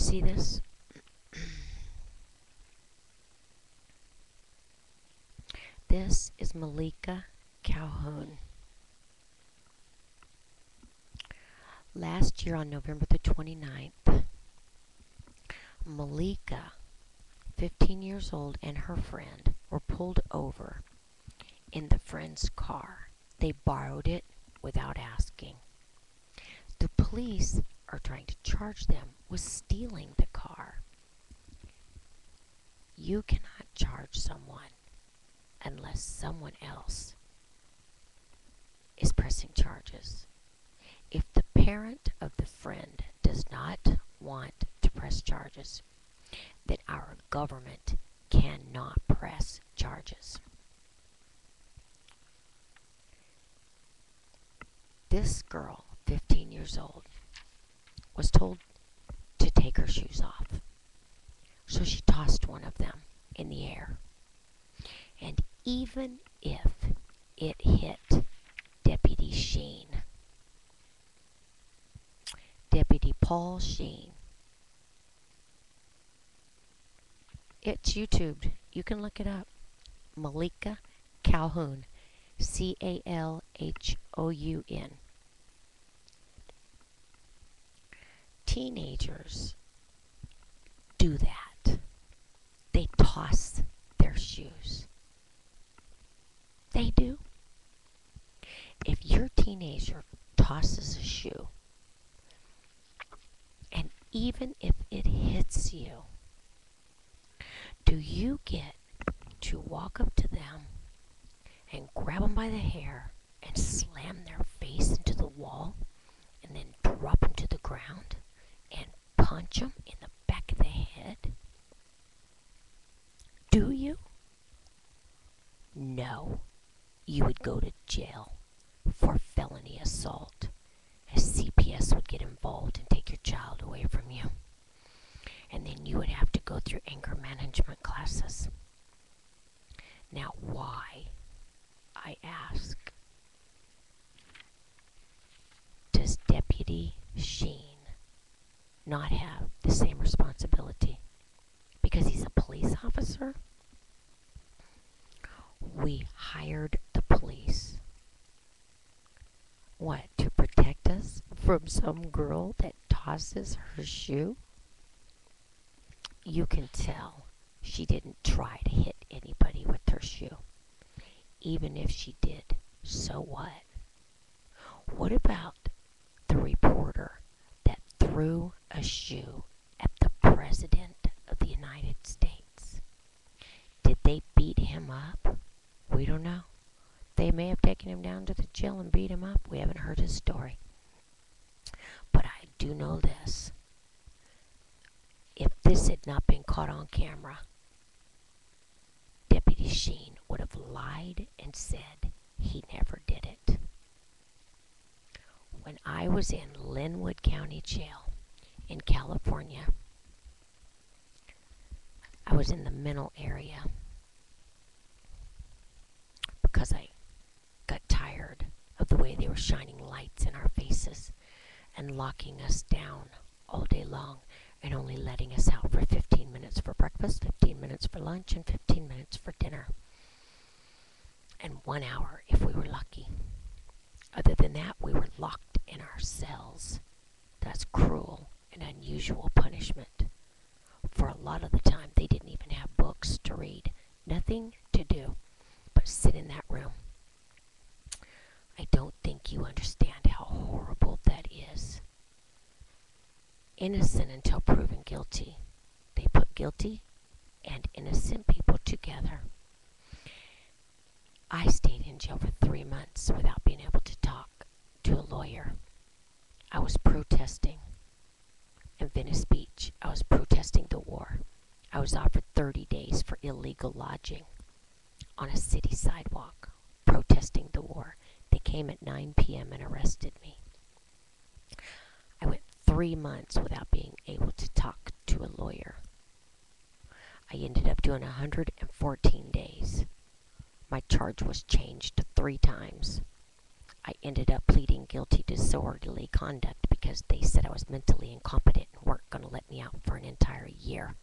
see this? This is Malika Calhoun. Last year on November the 29th, Malika, 15 years old, and her friend were pulled over in the friend's car. They borrowed it without asking. The police are trying to charge them with stealing the car. You cannot charge someone unless someone else is pressing charges. If the parent of the friend does not want to press charges, then our government cannot press charges. This girl, 15 years old, was told to take her shoes off. So she tossed one of them in the air. And even if it hit Deputy Sheen, Deputy Paul Sheen, it's YouTubed. You can look it up. Malika Calhoun. Calhoun. Teenagers do that. They toss their shoes. They do. If your teenager tosses a shoe, and even if it hits you, do you get to walk up to them and grab them by the hair and slam their face into the wall and then drop them to the ground and punch them in the back of the head? Do you? No. You would go to jail for felony assault, as CPS would get involved and take your child away from you. And then you would have to go through anger management classes. Now, why, I ask, does Deputy Sheen not have the same responsibility? Because he's a police officer? We hired the police. What, to protect us from some girl that tosses her shoe? You can tell she didn't try to hit anybody with her shoe. Even if she did, so what? What about the reporter that threw a shoe at the President of the United States? Did they beat him up? We don't know. They may have taken him down to the jail and beat him up. We haven't heard his story. But I do know this. If this had not been caught on camera, Deputy Sheen would have lied and said he never did it. When I was in Linwood County Jail in California, I was in the mental area because I got tired of the way they were shining lights in our faces and locking us down all day long and only letting us out for 15 minutes for breakfast, 15 minutes for lunch, and 15 minutes for dinner. And 1 hour if we were lucky. Other than that, we were locked in our cells. That's cruel and unusual punishment. For a lot of the time, they didn't even have books to read. Nothing to do but sit in that room. I don't think you understand how horrible that is. Innocent until proven guilty. They put guilty and innocent people together. I stayed in jail for 3 months without being able to talk to a lawyer. I was protesting in Venice Beach. I was protesting the war. I was offered 30 days for illegal lodging on a city sidewalk, protesting the war. They came at 9 p.m. and arrested me. I went 3 months without being able to talk to a lawyer. I ended up doing 114 days. My charge was changed 3 times. I ended up pleading guilty to disorderly conduct because they said I was mentally incompetent and weren't not going to let me out for an entire year.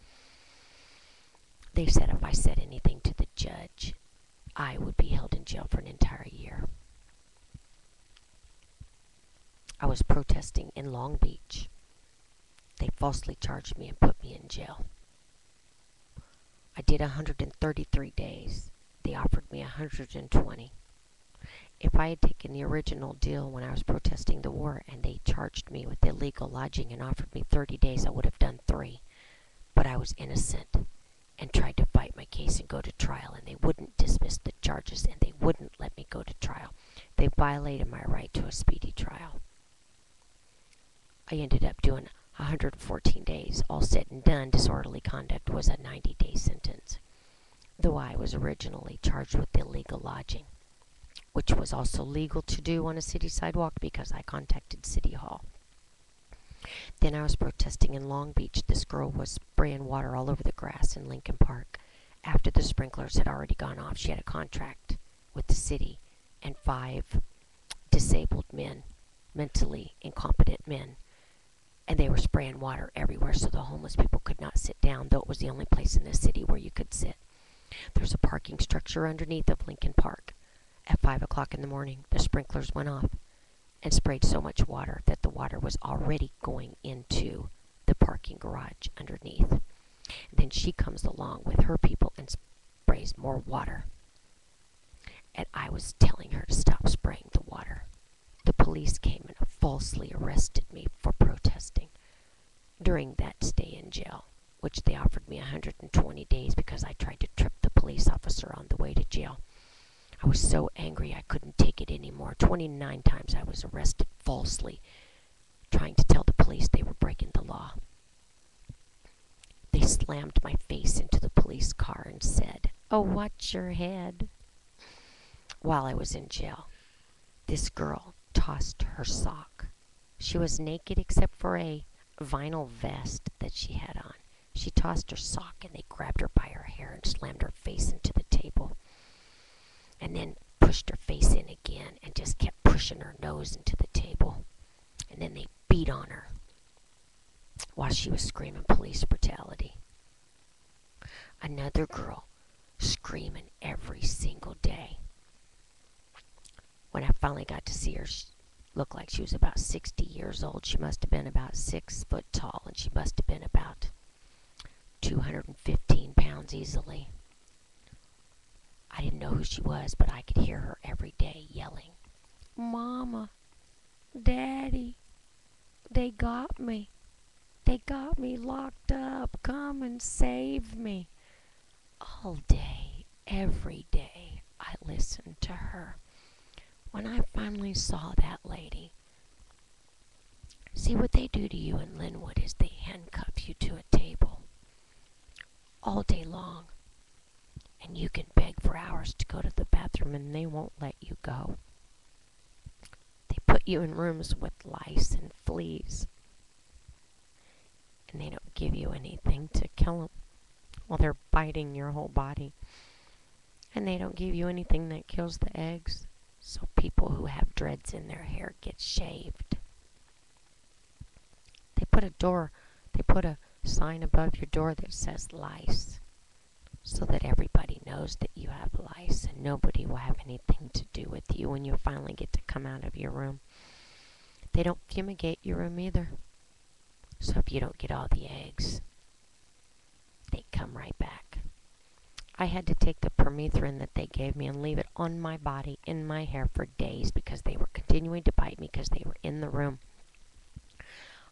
They said if I said anything to the judge, I would be held in jail for an entire year. I was protesting in Long Beach. They falsely charged me and put me in jail. I did 133 days. They offered me 120. If I had taken the original deal when I was protesting the war and they charged me with illegal lodging and offered me 30 days, I would have done 3. But I was innocent and tried to fight my case and go to trial, and they wouldn't dismiss the charges and they wouldn't let me go to trial. They violated my right to a speedy trial. I ended up doing 114 days. All said and done, disorderly conduct was a 90-day sentence, though I was originally charged with illegal lodging, which was also legal to do on a city sidewalk because I contacted City Hall. Then I was protesting in Long Beach. This girl was spraying water all over the grass in Lincoln Park. After the sprinklers had already gone off, she had a contract with the city and 5 disabled men, mentally incompetent men, and they were spraying water everywhere so the homeless people could not sit down, though it was the only place in the city where you could sit. There's a parking structure underneath of Lincoln Park. At 5 o'clock in the morning, the sprinklers went off and sprayed so much water that the water was already going into the parking garage underneath. And then she comes along with her people and sprays more water. And I was telling her to stop spraying the water. The police came and falsely arrested me for protesting during that stay in jail, which they offered me 120 days because I tried to trip the police officer on the way to jail. I was so angry I couldn't take it anymore. 29 times I was arrested falsely, trying to tell the police they were breaking the law. They slammed my face into the police car and said, "Oh, watch your head." While I was in jail, this girl tossed her sock. She was naked except for a vinyl vest that she had on. She tossed her sock and they grabbed her by her hair and slammed her face into the table. And then pushed her face in again and just kept pushing her nose into the table. And then they beat on her while she was screaming police brutality. Another girl screaming every single day. When I finally got to see her, she looked like she was about 60 years old. She must have been about 6 foot tall, and she must have been about 215 pounds easily. I didn't know who she was, but I could hear her every day yelling, "Mama, Daddy, they got me. They got me locked up. Come and save me." All day, every day, I listened to her. When I finally saw that lady, see what they do to you in Linwood is they handcuff you to a table all day long. And you can beg for hours to go to the bathroom and they won't let you go. They put you in rooms with lice and fleas. And they don't give you anything to kill them while they're biting your whole body. And they don't give you anything that kills the eggs. So people who have dreads in their hair get shaved. They put a sign above your door that says lice, so that everybody knows that you have lice and nobody will have anything to do with you when you finally get to come out of your room. They don't fumigate your room either. So if you don't get all the eggs, they come right back. I had to take the permethrin that they gave me and leave it on my body, in my hair for days because they were continuing to bite me because they were in the room.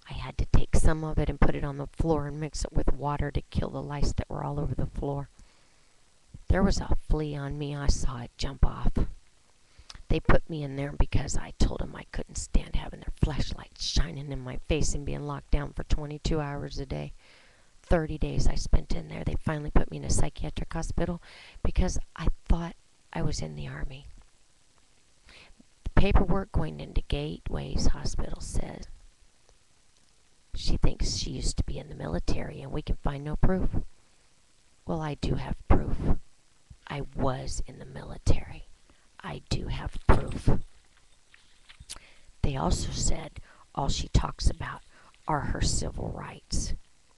I had to take some of it and put it on the floor and mix it with water to kill the lice that were all over the floor. There was a flea on me. I saw it jump off. They put me in there because I told them I couldn't stand having their flashlights shining in my face and being locked down for 22 hours a day. 30 days I spent in there. They finally put me in a psychiatric hospital because I thought I was in the Army. The paperwork going into Gateways Hospital says she thinks she used to be in the military and we can find no proof. Well, I do have proof. I was in the military. I do have proof. They also said all she talks about are her civil rights.